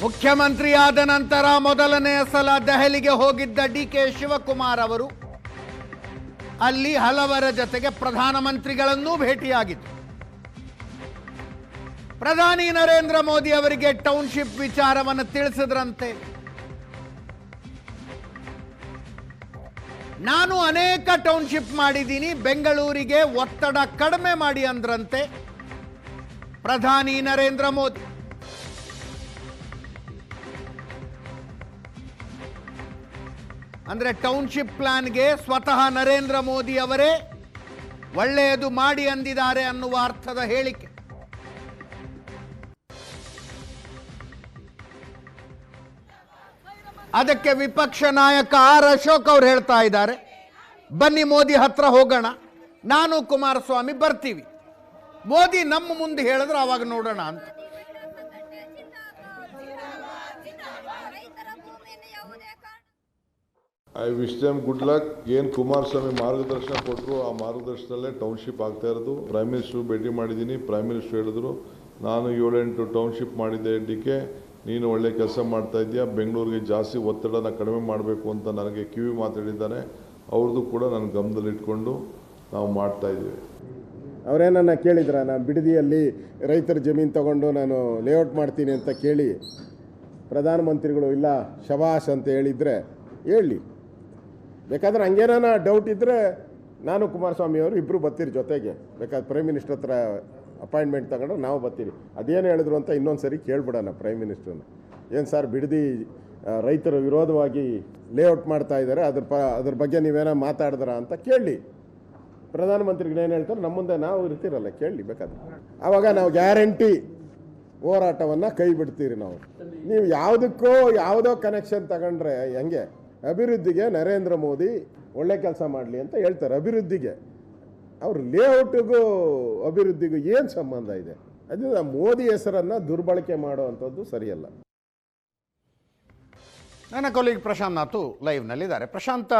ಮುಖ್ಯಮಂತ್ರಿಯಾದ ನಂತರ ಮೊದಲನೆಯ ಸಲ ದೆಹಲಿಗೆ ಹೋಗಿದ್ದ ಡಿಕೆ ಶಿವಕುಮಾರ್ ಅವರು ಅಲ್ಲಿ ಹಲವರ ಜೊತೆಗೆ ಪ್ರಧಾನಮಂತ್ರಿಗಳನ್ನೂ ಭೇಟಿಯಾಗಿದ್ದರು. ಪ್ರಧಾನಿ ನರೇಂದ್ರ ಮೋದಿ ಅವರಿಗೆ ಟೌನ್ಶಿಪ್ ವಿಚಾರವನ್ನು ತಿಳಿಸಿದ್ರಂತೆ. ನಾನು ಅನೇಕ ಟೌನ್ಶಿಪ್ ಮಾಡಿದ್ದೀನಿ, ಬೆಂಗಳೂರಿಗೆ ಒತ್ತಡ ಕಡಿಮೆ ಮಾಡಿ ಅಂದ್ರಂತೆ ಪ್ರಧಾನಿ ನರೇಂದ್ರ ಮೋದಿ. ಅಂದ್ರೆ ಟೌನ್ಶಿಪ್ ಪ್ಲಾನ್ಗೆ ಸ್ವತಃ ನರೇಂದ್ರ ಮೋದಿ ಅವರೇ ಒಳ್ಳೆಯದು ಮಾಡಿ ಅಂದಿದ್ದಾರೆ ಅನ್ನುವ ಅರ್ಥದ ಹೇಳಿಕೆ. ಅದಕ್ಕೆ ವಿಪಕ್ಷ ನಾಯಕ ಆರ್ ಅಶೋಕ್ ಅವರು ಹೇಳ್ತಾ ಇದ್ದಾರೆ, ಬನ್ನಿ ಮೋದಿ ಹತ್ರ ಹೋಗೋಣ, ನಾನು ಕುಮಾರಸ್ವಾಮಿ ಬರ್ತೀವಿ, ಮೋದಿ ನಮ್ಮ ಮುಂದೆ ಹೇಳಿದ್ರೆ ಅವಾಗ ನೋಡೋಣ ಅಂತ. I wish them good luck. ಏನು ಕುಮಾರಸ್ವಾಮಿ ಮಾರ್ಗದರ್ಶನ ಕೊಟ್ಟರು ಆ ಮಾರ್ಗದರ್ಶನದಲ್ಲೇ ಟೌನ್ಶಿಪ್ ಆಗ್ತಾ ಇರೋದು. ಪ್ರೈಮ್ ಮಿನಿಸ್ಟ್ರು ಭೇಟಿ ಮಾಡಿದ್ದೀನಿ, ಪ್ರೈಮ್ ಮಿನಿಸ್ಟ್ರು ಹೇಳಿದ್ರು ನಾನು 7-8 ಟೌನ್ಶಿಪ್ ಮಾಡಿದ್ದೆ, ಡಿಕೆ ನೀನು ಒಳ್ಳೆ ಕೆಲಸ ಮಾಡ್ತಾ ಇದೆಯಾ, ಬೆಂಗಳೂರಿಗೆ ಜಾಸ್ತಿ ಒತ್ತಡನ ಕಡಿಮೆ ಮಾಡಬೇಕು ಅಂತ ನನಗೆ ಕಿವಿ ಮಾತಾಡಿದ್ದಾರೆ. ಅವ್ರದ್ದು ಕೂಡ ನನ್ನ ಗಮನದಲ್ಲಿಟ್ಕೊಂಡು ನಾವು ಮಾಡ್ತಾ ಇದ್ದೀವಿ. ಅವರೇನನ್ನ ಕೇಳಿದ್ರ ನಾನು ಬಿಡದಿಯಲ್ಲಿ ರೈತರ ಜಮೀನು ತಗೊಂಡು ನಾನು ಲೇಔಟ್ ಮಾಡ್ತೀನಿ ಅಂತ ಕೇಳಿ ಪ್ರಧಾನಮಂತ್ರಿಗಳು ಇಲ್ಲ ಶಬಾಷ್ ಅಂತ ಹೇಳಿದರೆ ಹೇಳಿ. ಬೇಕಾದ್ರೆ ಹಂಗೇನ ಡೌಟ್ ಇದ್ದರೆ ನಾನು ಕುಮಾರಸ್ವಾಮಿ ಅವರು ಇಬ್ಬರು ಬರ್ತೀರಿ ಜೊತೆಗೆ, ಬೇಕಾದ್ರೆ ಪ್ರೈಮ್ ಮಿನಿಸ್ಟರ್ ಹತ್ರ ಅಪಾಯಿಂಟ್ಮೆಂಟ್ ತಗೊಂಡ್ರೆ ನಾವು ಬರ್ತೀರಿ. ಅದೇನು ಹೇಳಿದ್ರು ಅಂತ ಇನ್ನೊಂದು ಸರಿ ಕೇಳ್ಬಿಡೋಣ ಪ್ರೈಮ್ ಮಿನಿಸ್ಟ್ರನ್ನ. ಏನು ಸರ್ ಬಿಡದಿ ರೈತರ ವಿರೋಧವಾಗಿ ಲೇಔಟ್ ಮಾಡ್ತಾ ಇದ್ದಾರೆ, ಅದ್ರ ಬಗ್ಗೆ ನೀವೇನೋ ಮಾತಾಡಿದ್ರ ಅಂತ ಕೇಳಿ. ಪ್ರಧಾನಮಂತ್ರಿಗಳು ಏನು ಹೇಳ್ತಾರೆ ನಮ್ಮ ಮುಂದೆ ನಾವು ಇರ್ತೀರಲ್ಲ, ಕೇಳಿ ಬೇಕಾದ್ರೆ. ಆವಾಗ ನಾವು ಗ್ಯಾರಂಟಿ ಹೋರಾಟವನ್ನು ಕೈ ಬಿಡ್ತೀರಿ. ನಾವು ನೀವು ಯಾವುದೋ ಕನೆಕ್ಷನ್ ತಗೊಂಡ್ರೆ ಹೆಂಗೆ? ಅಭಿವೃದ್ಧಿಗೆ ನರೇಂದ್ರ ಮೋದಿ ಒಳ್ಳೆ ಕೆಲಸ ಮಾಡಲಿ ಅಂತ ಹೇಳ್ತಾರೆ. ಅಭಿವೃದ್ಧಿಗೆ ಅವ್ರ ಲೇಔಟಿಗೂ ಅಭಿವೃದ್ಧಿಗೂ ಏನು ಸಂಬಂಧ ಇದೆ? ಅದರಿಂದ ಮೋದಿ ಹೆಸರನ್ನು ದುರ್ಬಳಕೆ ಮಾಡುವಂಥದ್ದು ಸರಿಯಲ್ಲ. ನನ್ನ ಕೊಲೀಗ್ ಪ್ರಶಾಂತ್ ನಾಥು ಲೈವ್ನಲ್ಲಿದ್ದಾರೆ. ಪ್ರಶಾಂತ್,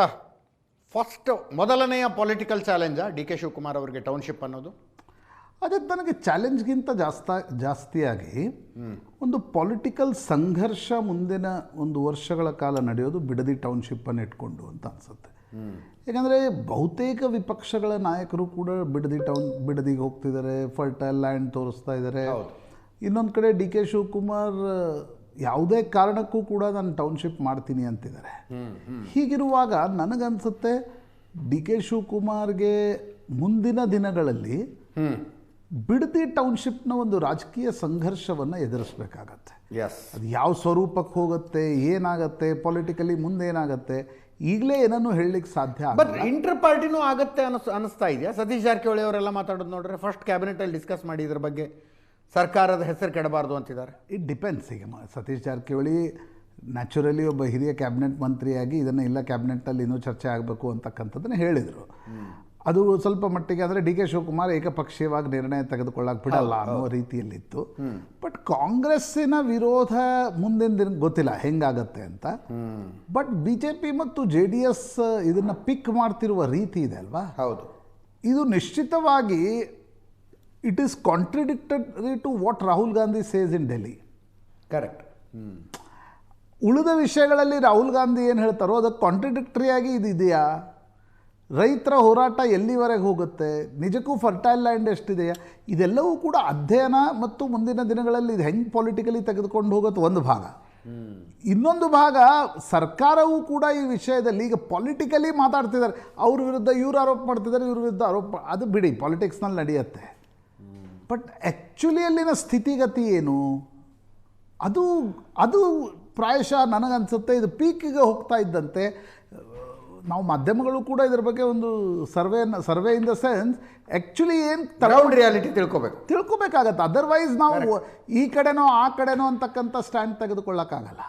ಫಸ್ಟ್ ಮೊದಲನೆಯ ಪೊಲಿಟಿಕಲ್ ಚಾಲೆಂಜಾ ಡಿ ಕೆ ಶಿವಕುಮಾರ್ ಅವರಿಗೆ ಟೌನ್ಶಿಪ್ ಅನ್ನೋದು? ಅದೇ ನನಗೆ ಚಾಲೆಂಜ್ಗಿಂತ ಜಾಸ್ತಿಯಾಗಿ ಒಂದು ಪೊಲಿಟಿಕಲ್ ಸಂಘರ್ಷ ಮುಂದಿನ ಒಂದು ವರ್ಷಗಳ ಕಾಲ ನಡೆಯೋದು ಬಿಡದಿ ಟೌನ್ಶಿಪ್ಪನ್ನು ಇಟ್ಕೊಂಡು ಅಂತ ಅನಿಸುತ್ತೆ. ಯಾಕಂದರೆ ಬಹುತೇಕ ವಿಪಕ್ಷಗಳ ನಾಯಕರು ಕೂಡ ಬಿಡದಿಗೆ ಹೋಗ್ತಿದ್ದಾರೆ, ಫರ್ಟೈಲ್ ಲ್ಯಾಂಡ್ ತೋರಿಸ್ತಾ ಇದ್ದಾರೆ. ಇನ್ನೊಂದು ಕಡೆ ಡಿ ಕೆ ಶಿವಕುಮಾರ್ ಯಾವುದೇ ಕಾರಣಕ್ಕೂ ಕೂಡ ನಾನು ಟೌನ್ಶಿಪ್ ಮಾಡ್ತೀನಿ ಅಂತಿದ್ದಾರೆ. ಹೀಗಿರುವಾಗ ನನಗನ್ಸುತ್ತೆ ಡಿ ಕೆ ಶಿವಕುಮಾರ್ಗೆ ಮುಂದಿನ ದಿನಗಳಲ್ಲಿ ಬಿಡದಿ ಟೌನ್ಶಿಪ್ನ ಒಂದು ರಾಜಕೀಯ ಸಂಘರ್ಷವನ್ನು ಎದುರಿಸಬೇಕಾಗತ್ತೆ. ಅದು ಯಾವ ಸ್ವರೂಪಕ್ಕೆ ಹೋಗುತ್ತೆ, ಏನಾಗುತ್ತೆ, ಪೊಲಿಟಿಕಲಿ ಮುಂದೇನಾಗತ್ತೆ ಈಗಲೇ ಏನನ್ನು ಹೇಳಲಿಕ್ಕೆ ಸಾಧ್ಯ. ಬಟ್ ಇಂಟರ್ ಪಾರ್ಟಿನೂ ಆಗತ್ತೆ ಅನಿಸ್ತಾ ಇದೆಯಾ? ಸತೀಶ್ ಜಾರಕಿಹೊಳಿ ಅವರೆಲ್ಲ ಮಾತಾಡೋದು ನೋಡ್ರೆ ಫಸ್ಟ್ ಕ್ಯಾಬಿನೆಟಲ್ಲಿ ಡಿಸ್ಕಸ್ ಮಾಡಿ ಇದ್ರ ಬಗ್ಗೆ ಸರ್ಕಾರದ ಹೆಸರು ಕೆಡಬಾರ್ದು ಅಂತಿದ್ದಾರೆ. It depends. ಈಗ ಸತೀಶ್ ಜಾರಕಿಹೊಳಿ ನ್ಯಾಚುರಲಿ ಒಬ್ಬ ಹಿರಿಯ ಕ್ಯಾಬಿನೆಟ್ ಮಂತ್ರಿಯಾಗಿ ಇದನ್ನು ಇಲ್ಲ ಕ್ಯಾಬಿನೆಟ್ಟಲ್ಲಿ ಇನ್ನೂ ಚರ್ಚೆ ಆಗಬೇಕು ಅಂತಕ್ಕಂಥದ್ದನ್ನು ಹೇಳಿದರು. ಅದು ಸ್ವಲ್ಪ ಮಟ್ಟಿಗೆ ಅಂದರೆ ಡಿ ಕೆ ಶಿವಕುಮಾರ್ ಏಕಪಕ್ಷೀಯವಾಗಿ ನಿರ್ಣಯ ತೆಗೆದುಕೊಳ್ಳಕ್ಕೆ ಬಿಡಲ್ಲ ಅನ್ನೋ ರೀತಿಯಲ್ಲಿತ್ತು. ಬಟ್ ಕಾಂಗ್ರೆಸ್ಸಿನ ವಿರೋಧ ಮುಂದಿನ ದಿನ ಗೊತ್ತಿಲ್ಲ ಹೆಂಗಾಗತ್ತೆ ಅಂತ. ಬಟ್ BJP ಮತ್ತು JDS ಇದನ್ನು ಪಿಕ್ ಮಾಡ್ತಿರುವ ರೀತಿ ಇದೆ ಅಲ್ವಾ? ಹೌದು. ಇದು ನಿಶ್ಚಿತವಾಗಿ it is contradictory to what Rahul Gandhi says in Delhi. Correct. ಉಳಿದ ವಿಷಯಗಳಲ್ಲಿ ರಾಹುಲ್ ಗಾಂಧಿ ಏನು ಹೇಳ್ತಾರೋ ಅದಕ್ಕೆ ಕಾಂಟ್ರಡಿಕ್ಟರಿಯಾಗಿ ಇದೆಯಾ? ರೈತರ ಹೋರಾಟ ಎಲ್ಲಿವರೆಗೆ ಹೋಗುತ್ತೆ, ನಿಜಕ್ಕೂ ಫರ್ಟೈಲ್ ಲ್ಯಾಂಡ್ ಎಷ್ಟಿದೆಯಾ, ಇದೆಲ್ಲವೂ ಕೂಡ ಅಧ್ಯಯನ ಮತ್ತು ಮುಂದಿನ ದಿನಗಳಲ್ಲಿ ಇದು ಹೆಂಗೆ ಪೊಲಿಟಿಕಲಿ ತೆಗೆದುಕೊಂಡು ಹೋಗುತ್ತೆ ಒಂದು ಭಾಗ. ಇನ್ನೊಂದು ಭಾಗ ಸರ್ಕಾರವೂ ಕೂಡ ಈ ವಿಷಯದಲ್ಲಿ ಈಗ ಪೊಲಿಟಿಕಲಿ ಮಾತಾಡ್ತಿದ್ದಾರೆ. ಅವ್ರ ವಿರುದ್ಧ ಇವ್ರು ಆರೋಪ ಮಾಡ್ತಿದ್ದಾರೆ, ಇವ್ರ ವಿರುದ್ಧ ಆರೋಪ, ಅದು ಬಿಡಿ ಪಾಲಿಟಿಕ್ಸ್ನಲ್ಲಿ ನಡೆಯುತ್ತೆ. ಬಟ್ ಆ್ಯಕ್ಚುಲಿ ಅಲ್ಲಿನ ಸ್ಥಿತಿಗತಿ ಏನು ಅದು ಪ್ರಾಯಶಃ ನನಗನ್ಸುತ್ತೆ ಇದು ಪೀಕಿಗೆ ಹೋಗ್ತಾ ಇದ್ದಂತೆ. ನಾವು ಮಾಧ್ಯಮಗಳು ಕೂಡ ಇದ್ರ ಬಗ್ಗೆ ಒಂದು survey in the sense actually ಏನು ಗ್ರೌಂಡ್ ರಿಯಾಲಿಟಿ ತಿಳ್ಕೊಬೇಕಾಗತ್ತೆ. ಅದರ್ವೈಸ್ ನಾವು ಈ ಕಡೆನೋ ಆ ಕಡೆನೋ ಅಂತಕ್ಕಂಥ ಸ್ಟ್ಯಾಂಡ್ ತೆಗೆದುಕೊಳ್ಳೋಕ್ಕಾಗಲ್ಲ.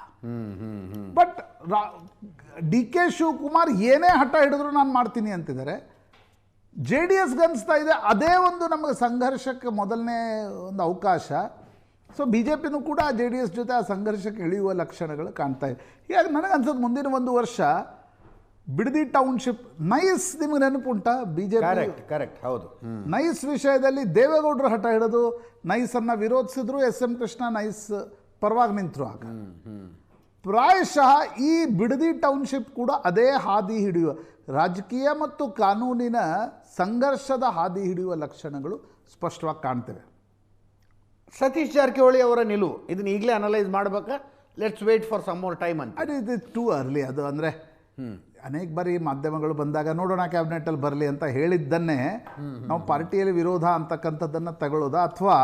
ಬಟ್ ಡಿ ಕೆ ಶಿವಕುಮಾರ್ ಏನೇ ಹಠ ಹಿಡಿದ್ರು ನಾನು ಮಾಡ್ತೀನಿ ಅಂತಿದ್ದಾರೆ. JDSಗೆ ಅನಿಸ್ತಾ ಇದೆ ಅದೇ ಒಂದು ನಮಗೆ ಸಂಘರ್ಷಕ್ಕೆ ಮೊದಲನೇ ಒಂದು ಅವಕಾಶ. ಸೊ BJPನೂ ಕೂಡ JDS ಜೊತೆ ಆ ಸಂಘರ್ಷಕ್ಕೆ ಇಳಿಯುವ ಲಕ್ಷಣಗಳು ಕಾಣ್ತಾ ಇದೆ. ಹೀಗಾಗಿ ನನಗನ್ಸೋದು ಮುಂದಿನ ಒಂದು ವರ್ಷ ಬಿಡದಿ ಟೌನ್ಶಿಪ್ ನೈಸ್ ನಿಮಗೆ ನೆನಪುಂಟಾ? ಬಿಜೆಪಿ ಕರೆಕ್ಟ್ ಹೌದು. ನೈಸ್ ವಿಷಯದಲ್ಲಿ ದೇವೇಗೌಡರು ಹಠ ಹಿಡಿದು ನೈಸನ್ನು ವಿರೋಧಿಸಿದ್ರು. ಎಸ್ ಎಂ ಕೃಷ್ಣ ನೈಸ್ ಪರವಾಗಿ ನಿಂತರು ಆಗ. ಪ್ರಾಯಶಃ ಈ ಬಿಡದಿ ಟೌನ್ಶಿಪ್ ಕೂಡ ಅದೇ ಹಾದಿ ಹಿಡಿಯುವ, ರಾಜಕೀಯ ಮತ್ತು ಕಾನೂನಿನ ಸಂಘರ್ಷದ ಹಾದಿ ಹಿಡಿಯುವ ಲಕ್ಷಣಗಳು ಸ್ಪಷ್ಟವಾಗಿ ಕಾಣ್ತೇವೆ. ಸತೀಶ್ ಜಾರಕಿಹೊಳಿ ಅವರ ನಿಲುವು ಇದನ್ನ ಈಗಲೇ ಅನಲೈಸ್ ಮಾಡ್ಬೇಕಾ, let's wait for some more time ಅಂತ? ಅದು ಇದು ಟೂ ಅರ್ಲಿ. ಅದು ಅಂದರೆ ಅನೇಕ ಬಾರಿ ಮಾಧ್ಯಮಗಳು ಬಂದಾಗ ನೋಡೋಣ ಕ್ಯಾಬಿನೆಟಲ್ಲಿ ಬರಲಿ ಅಂತ ಹೇಳಿದ್ದನ್ನೇ ನಾವು ಪಾರ್ಟಿಯಲ್ಲಿ ವಿರೋಧ ಅಂತಕ್ಕಂಥದ್ದನ್ನು ತಗೊಳ್ಳೋದಾ, ಅಥವಾ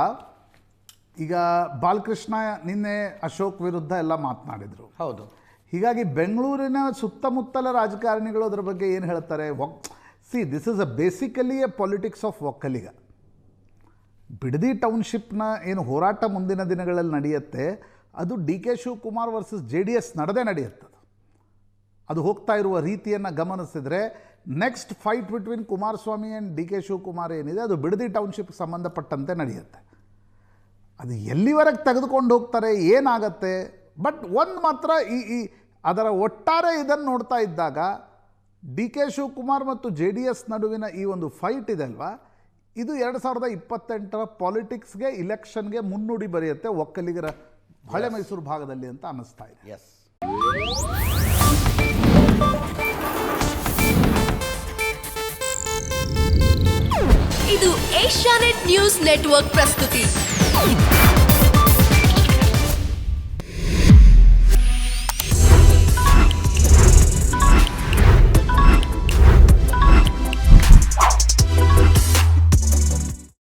ಈಗ ಬಾಲಕೃಷ್ಣ ನಿನ್ನೆ ಅಶೋಕ್ ವಿರುದ್ಧ ಎಲ್ಲ ಮಾತನಾಡಿದರು. ಹೌದು. ಹೀಗಾಗಿ ಬೆಂಗಳೂರಿನ ಸುತ್ತಮುತ್ತಲ ರಾಜಕಾರಣಿಗಳು ಅದರ ಬಗ್ಗೆ ಏನು ಹೇಳ್ತಾರೆ? This is basically a politics of Vokkaliga. Bidadi ಟೌನ್ಶಿಪ್ನ ಏನು ಹೋರಾಟ ಮುಂದಿನ ದಿನಗಳಲ್ಲಿ ನಡೆಯುತ್ತೆ, ಅದು D K Shivakumar versus JDS ನಡೆಯುತ್ತೆ. ಅದು ಹೋಗ್ತಾ ಇರುವ ರೀತಿಯನ್ನು ಗಮನಿಸಿದರೆ next fight between Kumaraswamy and D K Shivakumar ಏನಿದೆ ಅದು ಬಿಡದಿ ಟೌನ್ಶಿಪ್ಗೆ ಸಂಬಂಧಪಟ್ಟಂತೆ ನಡೆಯುತ್ತೆ. ಅದು ಎಲ್ಲಿವರೆಗೆ ತೆಗೆದುಕೊಂಡು ಹೋಗ್ತಾರೆ, ಏನಾಗತ್ತೆ? ಬಟ್ ಒಂದು ಮಾತ್ರ ಈ ಅದರ ಒಟ್ಟಾರೆ ಇದನ್ನು ನೋಡ್ತಾ ಇದ್ದಾಗ ಡಿ ಕೆ ಶಿವಕುಮಾರ್ ಮತ್ತು JDS ನಡುವಿನ ಈ ಒಂದು ಫೈಟ್ ಇದೆ ಅಲ್ವಾ, ಇದು 2028ರ ಪಾಲಿಟಿಕ್ಸ್ಗೆ, ಇಲೆಕ್ಷನ್ಗೆ ಮುನ್ನುಡಿ ಬರೆಯುತ್ತೆ ಒಕ್ಕಲಿಗರ ಹಳೆ ಮೈಸೂರು ಭಾಗದಲ್ಲಿ ಅಂತ ಅನ್ನಿಸ್ತಾ ಇದೆ. ಎಸ್. ಇದು ಏಷ್ಯಾನೆಟ್ ನ್ಯೂಸ್ ನೆಟ್ವರ್ಕ್ ಪ್ರಸ್ತುತಿ.